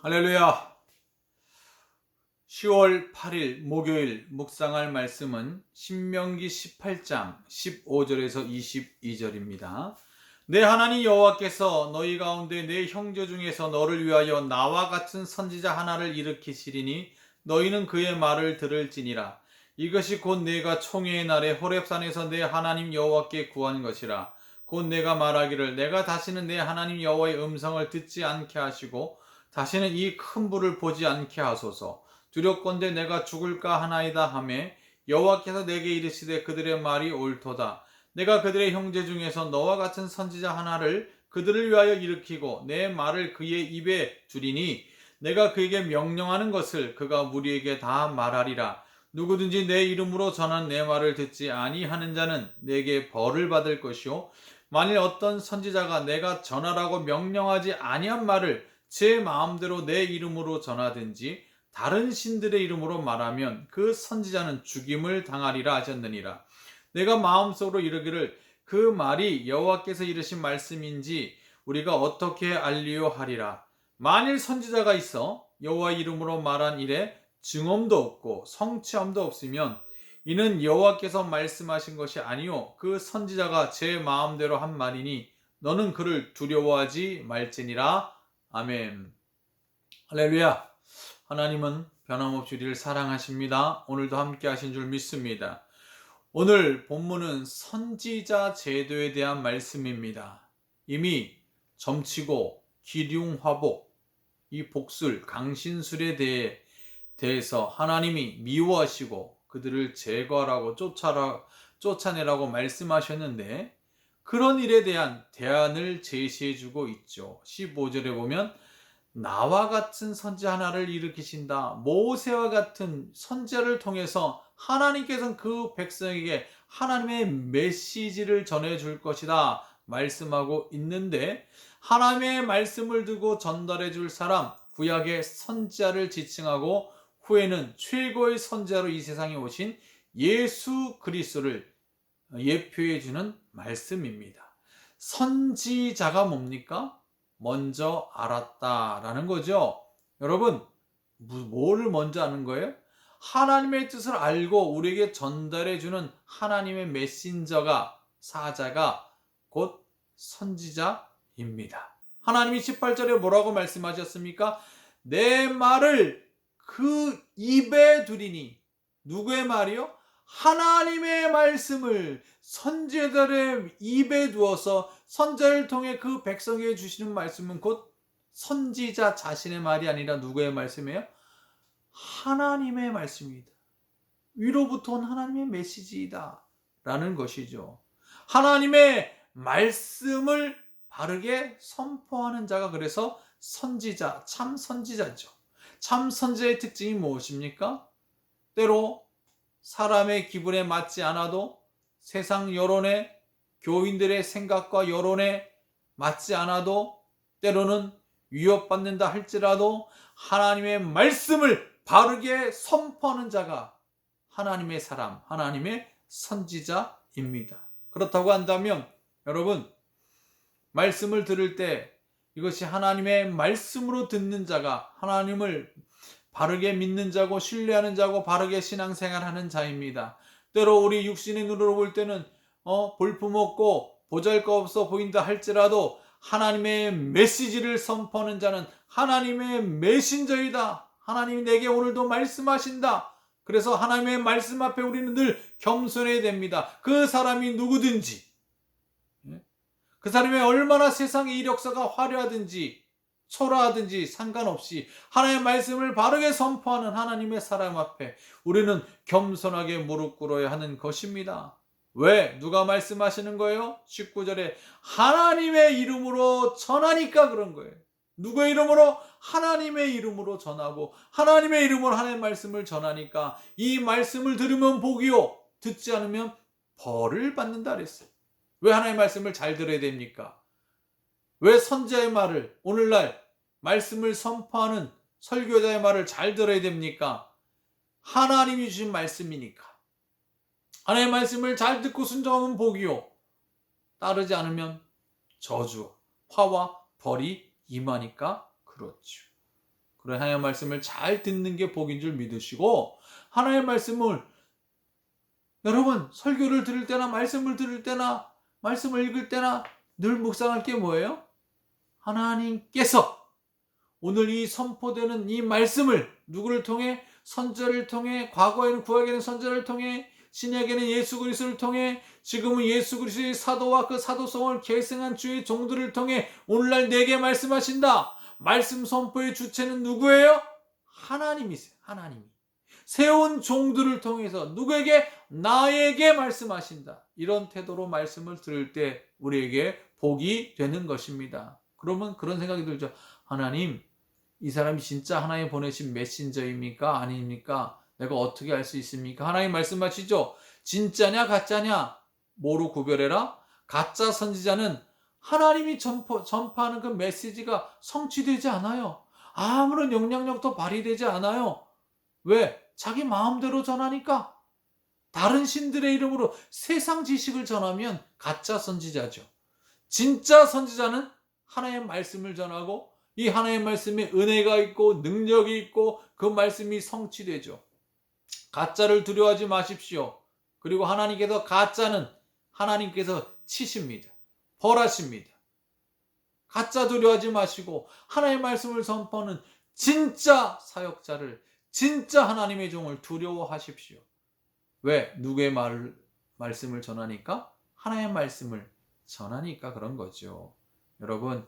할렐루야. 10월 8일 목요일 묵상할 말씀은 신명기 18장 15절에서 22절입니다. 내 하나님 여호와께서 너희 가운데 내 형제 중에서 너를 위하여 나와 같은 선지자 하나를 일으키시리니 너희는 그의 말을 들을지니라. 이것이 곧 내가 총회의 날에 호렙산에서 내 하나님 여호와께 구한 것이라. 곧 내가 말하기를 내가 다시는 내 하나님 여호와의 음성을 듣지 않게 하시고 다시는 이 큰 불을 보지 않게 하소서. 두렵건대 내가 죽을까 하나이다 하매 여호와께서 내게 이르시되 그들의 말이 옳도다. 내가 그들의 형제 중에서 너와 같은 선지자 하나를 그들을 위하여 일으키고 내 말을 그의 입에 두리니 내가 그에게 명령하는 것을 그가 무리에게 다 말하리라. 누구든지 내 이름으로 전한 내 말을 듣지 아니하는 자는 내게 벌을 받을 것이요 만일 어떤 선지자가 내가 전하라고 명령하지 아니한 말을 제 마음대로 내 이름으로 전하든지 다른 신들의 이름으로 말하면 그 선지자는 죽임을 당하리라 하셨느니라. 내가 마음속으로 이르기를 그 말이 여호와께서 이르신 말씀인지 우리가 어떻게 알리요 하리라. 만일 선지자가 있어 여호와 이름으로 말한 일에 증언도 없고 성취함도 없으면 이는 여호와께서 말씀하신 것이 아니요 그 선지자가 제 마음대로 한 말이니 너는 그를 두려워하지 말지니라. 아멘. 할렐루야. 하나님은 변함없이 우리를 사랑하십니다. 오늘도 함께 하신 줄 믿습니다. 오늘 본문은 선지자 제도에 대한 말씀입니다. 이미 점치고 기륭화복, 이 복술, 강신술에 대해서 하나님이 미워하시고 그들을 제거하라고 쫓아내라고 말씀하셨는데 그런 일에 대한 대안을 제시해주고 있죠. 15절에 보면 나와 같은 선지자 하나를 일으키신다. 모세와 같은 선지자를 통해서 하나님께서는 그 백성에게 하나님의 메시지를 전해줄 것이다 말씀하고 있는데 하나님의 말씀을 두고 전달해 줄 사람, 구약의 선지자를 지칭하고 후에는 최고의 선지자로 이 세상에 오신 예수 그리스도를 예표해 주는 말씀입니다. 선지자가 뭡니까? 먼저 알았다라는 거죠. 여러분, 뭐를 먼저 아는 거예요? 하나님의 뜻을 알고 우리에게 전달해 주는 하나님의 메신저가, 사자가 곧 선지자입니다. 하나님이 18절에 뭐라고 말씀하셨습니까? 내 말을 그 입에 두리니. 누구의 말이요? 하나님의 말씀을 선지자들의 입에 두어서 선지자를 통해 그 백성에게 주시는 말씀은 곧 선지자 자신의 말이 아니라 누구의 말씀이에요? 하나님의 말씀이다. 위로부터 온 하나님의 메시지이다 라는 것이죠. 하나님의 말씀을 바르게 선포하는 자가 그래서 선지자, 참 선지자죠. 참 선지자의 특징이 무엇입니까? 때로 사람의 기분에 맞지 않아도 세상 여론에 교인들의 생각과 여론에 맞지 않아도 때로는 위협받는다 할지라도 하나님의 말씀을 바르게 선포하는 자가 하나님의 사람, 하나님의 선지자입니다. 그렇다고 한다면 여러분 말씀을 들을 때 이것이 하나님의 말씀으로 듣는 자가 하나님을 바르게 믿는 자고 신뢰하는 자고 바르게 신앙생활하는 자입니다. 때로 우리 육신의 눈으로 볼 때는 볼품없고 보잘것없어 보인다 할지라도 하나님의 메시지를 선포하는 자는 하나님의 메신저이다. 하나님이 내게 오늘도 말씀하신다. 그래서 하나님의 말씀 앞에 우리는 늘 겸손해야 됩니다. 그 사람이 누구든지 그 사람이 얼마나 세상의 이력서가 화려하든지 초라하든지 상관없이 하나님의 말씀을 바르게 선포하는 하나님의 사람 앞에 우리는 겸손하게 무릎 꿇어야 하는 것입니다. 왜? 누가 말씀하시는 거예요? 19절에 하나님의 이름으로 전하니까 그런 거예요. 누구의 이름으로? 하나님의 이름으로 전하고 하나님의 이름으로 하나님의 말씀을 전하니까 이 말씀을 들으면 복이요 듣지 않으면 벌을 받는다 그랬어요. 왜 하나님의 말씀을 잘 들어야 됩니까? 왜 선지자의 말을 오늘날 말씀을 선포하는 설교자의 말을 잘 들어야 됩니까? 하나님이 주신 말씀이니까. 하나님의 말씀을 잘 듣고 순종하면 복이요 따르지 않으면 저주, 화와 벌이 임하니까 그렇죠. 그런 하나님의 말씀을 잘 듣는 게 복인 줄 믿으시고, 하나님의 말씀을 여러분 설교를 들을 때나 말씀을 들을 때나 말씀을 읽을 때나 늘 묵상할 게 뭐예요? 하나님께서 오늘 이 선포되는 이 말씀을 누구를 통해? 선지자를 통해, 과거에는 구약에는 선지자를 통해, 신약에는 예수 그리스도를 통해, 지금은 예수 그리스도의 사도와 그 사도성을 계승한 주의 종들을 통해 오늘날 내게 말씀하신다. 말씀 선포의 주체는 누구예요? 하나님이세요. 하나님이 세운 종들을 통해서 누구에게? 나에게 말씀하신다. 이런 태도로 말씀을 들을 때 우리에게 복이 되는 것입니다. 그러면 그런 생각이 들죠. 하나님, 이 사람이 진짜 하나님 보내신 메신저입니까? 아닙니까? 내가 어떻게 알 수 있습니까? 하나님 말씀하시죠. 진짜냐 가짜냐 뭐로 구별해라? 가짜 선지자는 하나님이 전파하는 그 메시지가 성취되지 않아요. 아무런 영향력도 발휘되지 않아요. 왜? 자기 마음대로 전하니까. 다른 신들의 이름으로 세상 지식을 전하면 가짜 선지자죠. 진짜 선지자는 하나님의 말씀을 전하고 이 하나님의 말씀에 은혜가 있고 능력이 있고 그 말씀이 성취되죠. 가짜를 두려워하지 마십시오. 그리고 하나님께서 가짜는 하나님께서 치십니다. 벌하십니다. 가짜 두려워하지 마시고 하나님의 말씀을 선포하는 진짜 사역자를, 진짜 하나님의 종을 두려워하십시오. 왜? 누구의 말씀을 전하니까? 하나님의 말씀을 전하니까 그런 거죠. 여러분,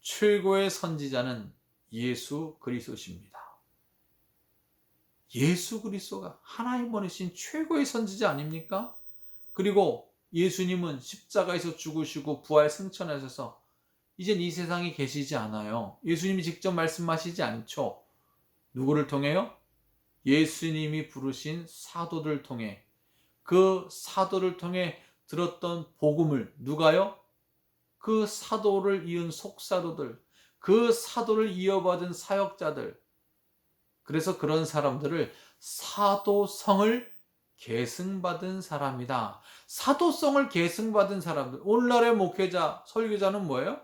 최고의 선지자는 예수 그리스도십니다. 예수 그리스도가 하나님 보내신 최고의 선지자 아닙니까? 그리고 예수님은 십자가에서 죽으시고 부활 승천하셔서 이젠 이 세상에 계시지 않아요. 예수님이 직접 말씀하시지 않죠. 누구를 통해요? 예수님이 부르신 사도들 통해, 그 사도를 통해 들었던 복음을 누가요? 그 사도를 이은 속사도들, 그 사도를 이어받은 사역자들, 그래서 그런 사람들을 사도성을 계승받은 사람이다. 사도성을 계승받은 사람들, 오늘날의 목회자, 설교자는 뭐예요?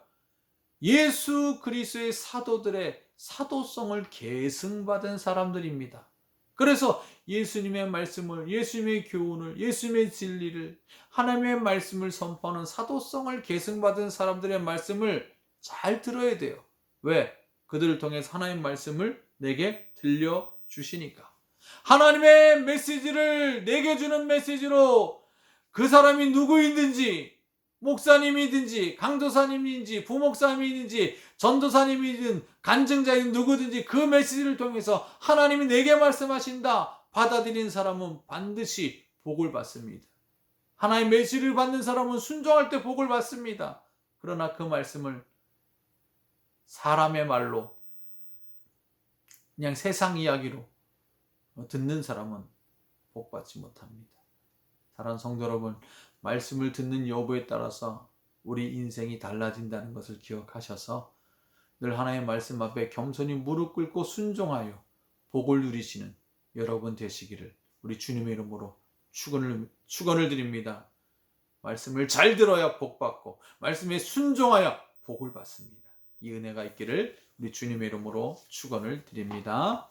예수 그리스도의 사도들의 사도성을 계승받은 사람들입니다. 그래서 예수님의 말씀을, 예수님의 교훈을, 예수님의 진리를, 하나님의 말씀을 선포하는 사도성을 계승받은 사람들의 말씀을 잘 들어야 돼요. 왜? 그들을 통해서 하나님의 말씀을 내게 들려주시니까. 하나님의 메시지를 내게 주는 메시지로 그 사람이 누구이든지, 목사님이든지 강도사님이든지 부목사님이든지 전도사님이든 간증자이든 누구든지 그 메시지를 통해서 하나님이 내게 말씀하신다 받아들인 사람은 반드시 복을 받습니다. 하나님의 메시지를 받는 사람은 순종할 때 복을 받습니다. 그러나 그 말씀을 사람의 말로 그냥 세상 이야기로 듣는 사람은 복받지 못합니다. 사랑하는 성도 여러분, 말씀을 듣는 여부에 따라서 우리 인생이 달라진다는 것을 기억하셔서 늘 하나님의 말씀 앞에 겸손히 무릎 꿇고 순종하여 복을 누리시는 여러분 되시기를 우리 주님의 이름으로 축원을 드립니다. 말씀을 잘 들어야 복 받고 말씀에 순종하여 복을 받습니다. 이 은혜가 있기를 우리 주님의 이름으로 축원을 드립니다.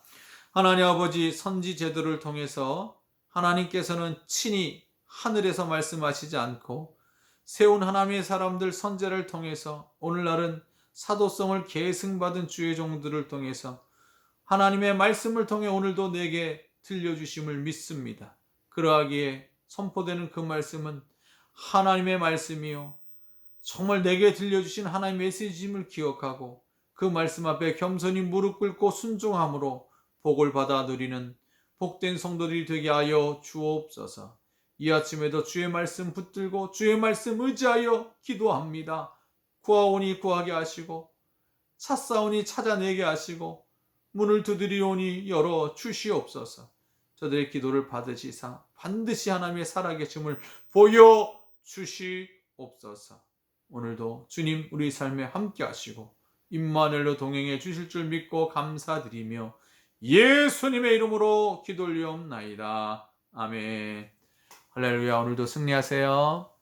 하나님 아버지, 선지 제도를 통해서 하나님께서는 친히 하늘에서 말씀하시지 않고 세운 하나님의 사람들 선제를 통해서 오늘날은 사도성을 계승받은 주의 종들을 통해서 하나님의 말씀을 통해 오늘도 내게 들려주심을 믿습니다. 그러하기에 선포되는 그 말씀은 하나님의 말씀이요 정말 내게 들려주신 하나님의 메시지임을 기억하고 그 말씀 앞에 겸손히 무릎 꿇고 순종함으로 복을 받아 누리는 복된 성도들이 되게 하여 주옵소서. 이 아침에도 주의 말씀 붙들고 주의 말씀 의지하여 기도합니다. 구하오니 구하게 하시고 찾사오니 찾아내게 하시고 문을 두드리오니 열어 주시옵소서. 저들의 기도를 받으시사 반드시 하나님의 살아계심을 보여 주시옵소서. 오늘도 주님 우리 삶에 함께 하시고 임마누엘로 동행해 주실 줄 믿고 감사드리며 예수님의 이름으로 기도 올리옵나이다. 아멘. 할렐루야. 오늘도 승리하세요.